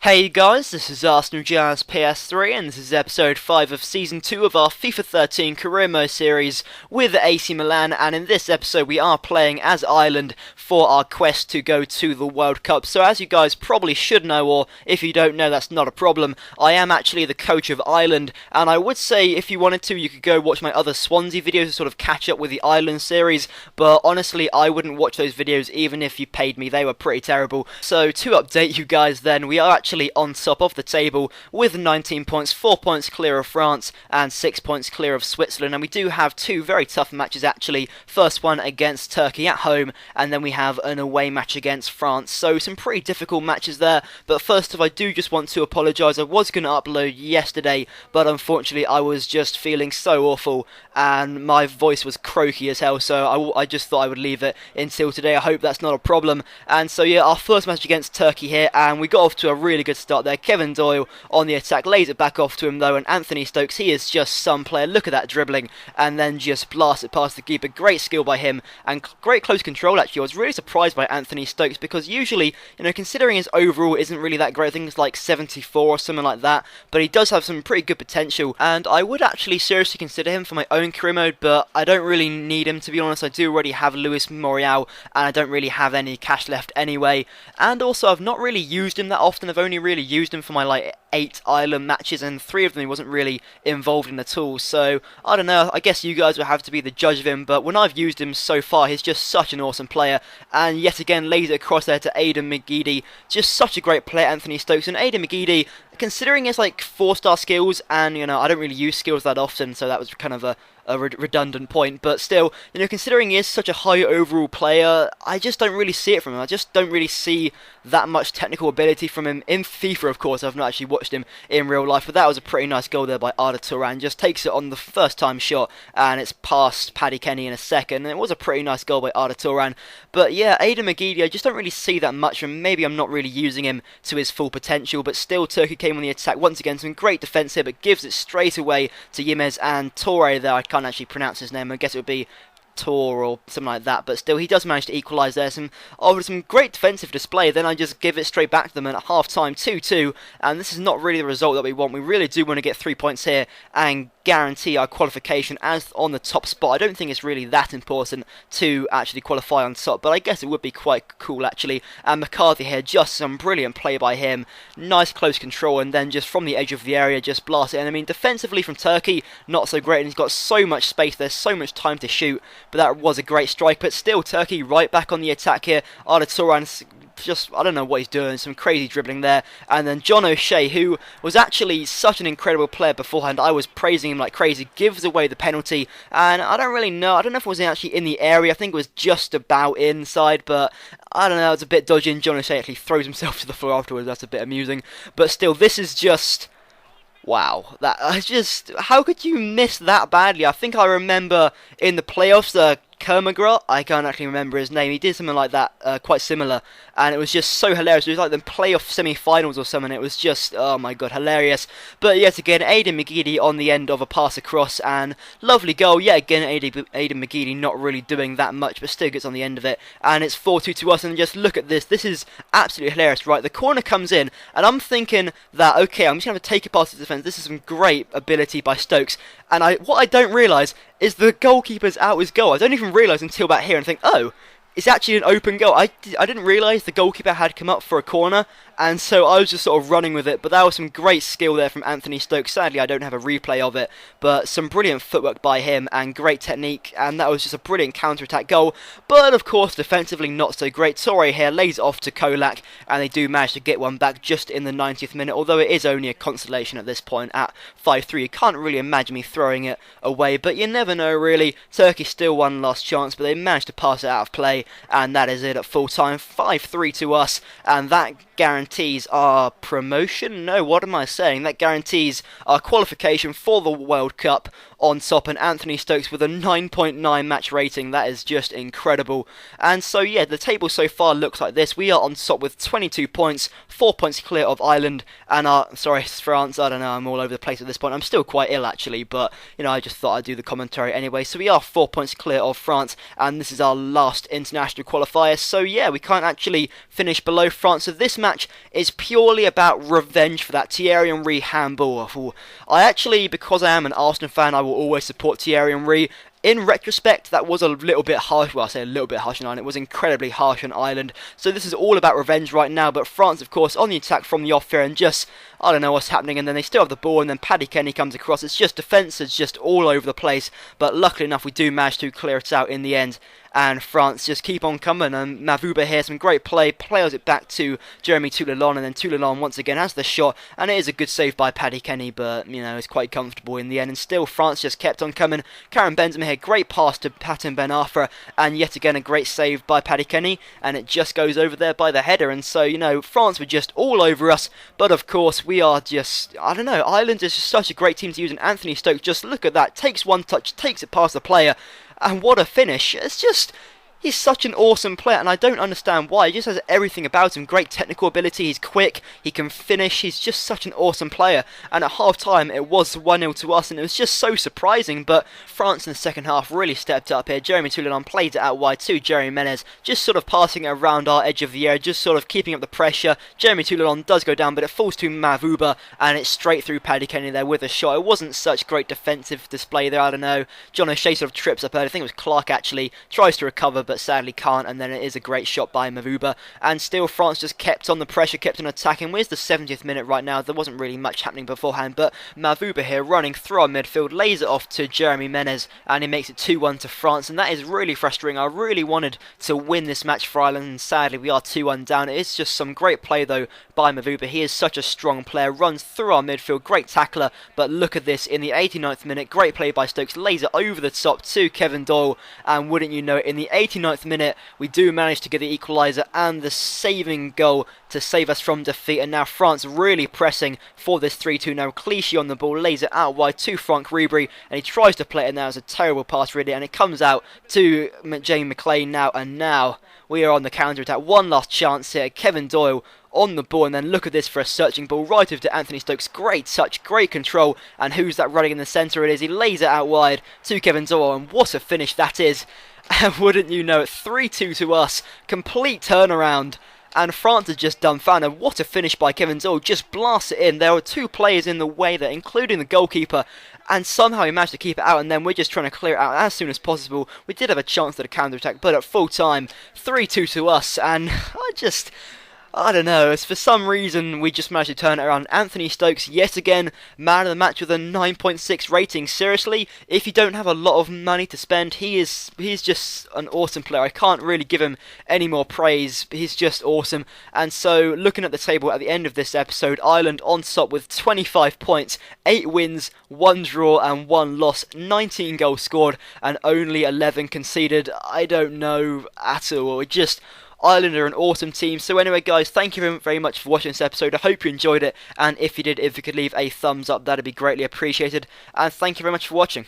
Hey guys, this is Arsenal Giants PS3 and this is episode 5 of season 2 of our FIFA 13 career mode series with AC Milan, and in this episode we are playing as Ireland for our quest to go to the World Cup. So as you guys probably should know, or if you don't know, that's not a problem, I am actually the coach of Ireland, and I would say if you wanted to you could go watch my other Swansea videos to sort of catch up with the Ireland series, but honestly I wouldn't watch those videos even if you paid me. They were pretty terrible. So to update you guys then, we are actually on top of the table with 19 points, 4 points clear of France and 6 points clear of Switzerland, and we do have two very tough matches actually. First one against Turkey at home, and then we have an away match against France, so some pretty difficult matches there. But first off, I do just want to apologise. I was going to upload yesterday, but unfortunately I was just feeling so awful and my voice was croaky as hell, so I just thought I would leave it until today. I hope that's not a problem. And so yeah, our first match against Turkey here, and we got off to a really good start there. Kevin Doyle on the attack, lays it back off to him though, and Anthony Stokes, he is just some player. Look at that dribbling, and then just blast it past the keeper. Great skill by him, and great close control actually. I was really surprised by Anthony Stokes, because usually, considering his overall isn't really that great, I think it's like 74 or something like that, but he does have some pretty good potential, and I would actually seriously consider him for my own career mode, but I don't really need him, to be honest. I do already have Luis Morial, and I don't really have any cash left anyway, and also I've not really used him that often. I've only really used him for my like 8 Ireland matches, and 3 of them he wasn't really involved in at all, so I don't know, I guess you guys will have to be the judge of him. But when I've used him so far, he's just such an awesome player, and yet again lays it across there to Aidan McGeady. Just such a great player, Anthony Stokes. And Aidan McGeady, considering his like 4-star skills, and I don't really use skills that often, so that was kind of a redundant point, but still, considering he is such a high overall player, I just don't really see it from him. I just don't really see that much technical ability from him in FIFA. Of course, I've not actually watched him in real life, but that was a pretty nice goal there by Arda Turan. Just takes it on the first time shot, and it's past Paddy Kenny in a second, and it was a pretty nice goal by Arda Turan. But yeah, Aidan McGeady, I just don't really see that much from him. Maybe I'm not really using him to his full potential, but still, Turkey came on the attack once again. Some great defence here, but gives it straight away to Yimez and Torre there. I can't actually pronounce his name. I guess it would be Tor or something like that, but still he does manage to equalise there. Some great defensive display. Then I just give it straight back to them, and at half time 2-2, and this is not really the result that we want. We really do want to get 3 points here and guarantee our qualification as on the top spot. I don't think it's really that important to actually qualify on top, but I guess it would be quite cool actually. And McCarthy here, just some brilliant play by him. Nice close control, and then just from the edge of the area just blast it. And I mean, defensively from Turkey, not so great, and he's got so much space, there's so much time to shoot, but that was a great strike. But still, Turkey right back on the attack here. Arda Turan, just, I don't know what he's doing, some crazy dribbling there. And then John O'Shea, who was actually such an incredible player beforehand, I was praising him like crazy, gives away the penalty, and I don't really know, I don't know if it was actually in the area, I think it was just about inside, but I don't know, it's a bit dodgy, and John O'Shea actually throws himself to the floor afterwards. That's a bit amusing, but still, this is just... wow, how could you miss that badly? I think I remember in the playoffs, Kermagrat, I can't actually remember his name, he did something like that, quite similar, and it was just so hilarious. It was like the playoff semi-finals or something. It was just, oh my god, hilarious. But yet again, Aidan McGeady on the end of a pass across, and lovely goal. Yet again, Aidan McGeady not really doing that much, but still gets on the end of it, and it's 4-2 to us. And just look at this, this is absolutely hilarious, right? The corner comes in, and I'm thinking that, okay, I'm just going to take it past the defence. This is some great ability by Stokes, and what I don't realise is the goalkeeper's out his goal. I don't even realise until about here and think, oh, it's actually an open goal. I didn't realise the goalkeeper had come up for a corner, and so I was just sort of running with it. But that was some great skill there from Anthony Stokes. Sadly, I don't have a replay of it, but some brilliant footwork by him and great technique, and that was just a brilliant counter-attack goal. But of course, defensively not so great. Torre here lays it off to Kolak, and they do manage to get one back just in the 90th minute, although it is only a consolation at this point at 5-3. You can't really imagine me throwing it away, but you never know really. Turkey still one last chance, but they managed to pass it out of play, and that is it at full time. 5-3 to us, and that guarantees our promotion. No, what am I saying? That guarantees our qualification for the World Cup on top, and Anthony Stokes with a 9.9 match rating. That is just incredible. And so yeah, the table so far looks like this. We are on top with 22 points, 4 points clear of Ireland, and France. I don't know, I'm all over the place at this point. I'm still quite ill actually, but I just thought I'd do the commentary anyway. So we are 4 points clear of France, and this is our last international qualifier. So yeah, we can't actually finish below France. So this match is purely about revenge for that Thierry Henry handball. I actually, because I am an Arsenal fan, I will always support Thierry Henry. In retrospect, that was a little bit harsh. Well, I say a little bit harsh on Ireland. It was incredibly harsh on Ireland. So this is all about revenge right now. But France, of course, on the attack from the off here, and just, I don't know what's happening. And then they still have the ball, and then Paddy Kenny comes across. It's just defence is just all over the place. But luckily enough, we do manage to clear it out in the end. And France just keep on coming, and Mavuba here, some great play, plays it back to Jeremy Toulon, and then Toulon once again has the shot, and it is a good save by Paddy Kenny, but, it's quite comfortable in the end, and still France just kept on coming. Karim Benzema here, great pass to Patton Ben Arfa, and yet again a great save by Paddy Kenny, and it just goes over there by the header, and so, France were just all over us, but of course, we are just, I don't know, Ireland is just such a great team to use, and Anthony Stokes, just look at that, takes one touch, takes it past the player, and what a finish. It's just, he's such an awesome player, and I don't understand why. He just has everything about him. Great technical ability, he's quick, he can finish, he's just such an awesome player. And at half-time, it was 1-0 to us, and it was just so surprising, but France in the second half really stepped up here. Jeremy Toulon played it out wide to Jeremy Menez, just sort of passing it around our edge of the area, just sort of keeping up the pressure. Jeremy Toulon does go down, but it falls to Mavuba, and it's straight through Paddy Kenny there with a shot. It wasn't such great defensive display there, I don't know. John O'Shea sort of trips up early, I think it was Clark actually, tries to recover, but sadly can't, and then it is a great shot by Mavuba, and still France just kept on the pressure, kept on attacking. Where's the 70th minute right now? There wasn't really much happening beforehand, but Mavuba here running through our midfield, lays it off to Jeremy Menez, and he makes it 2-1 to France, and that is really frustrating. I really wanted to win this match for Ireland, and sadly we are 2-1 down. It is just some great play though by Mavuba. He is such a strong player, runs through our midfield, great tackler, but look at this, in the 89th minute, great play by Stokes, lays it over the top to Kevin Doyle, and wouldn't you know it, in the 89th minute, we do manage to get the equaliser and the saving goal to save us from defeat, and now France really pressing for this 3-2 now. Clichy on the ball, lays it out wide to Franck Ribéry, and he tries to play it, and that was a terrible pass really, and it comes out to Jamie McLean now, and now we are on the counter-attack. One last chance here, Kevin Doyle on the ball, and then look at this for a searching ball right over to Anthony Stokes. Great touch, great control, and who's that running in the centre? It is. He lays it out wide to Kevin Doyle, and what a finish that is. And wouldn't you know it, 3-2 to us, complete turnaround, and France has just dumbfounded. What a finish by Kevin Doyle, just blasts it in. There were two players in the way there, including the goalkeeper, and somehow he managed to keep it out, and then we're just trying to clear it out as soon as possible. We did have a chance at a counter-attack, but at full time, 3-2 to us, and I don't know, for some reason we just managed to turn it around. Anthony Stokes, yet again, man of the match with a 9.6 rating. Seriously, if you don't have a lot of money to spend, he's just an awesome player. I can't really give him any more praise. He's just awesome. And so, looking at the table at the end of this episode, Ireland on top with 25 points, 8 wins, 1 draw and 1 loss, 19 goals scored and only 11 conceded. I don't know at all. Ireland are an awesome team. So anyway guys, thank you very much for watching this episode. I hope you enjoyed it, and if you did, if you could leave a thumbs up, that'd be greatly appreciated, and thank you very much for watching.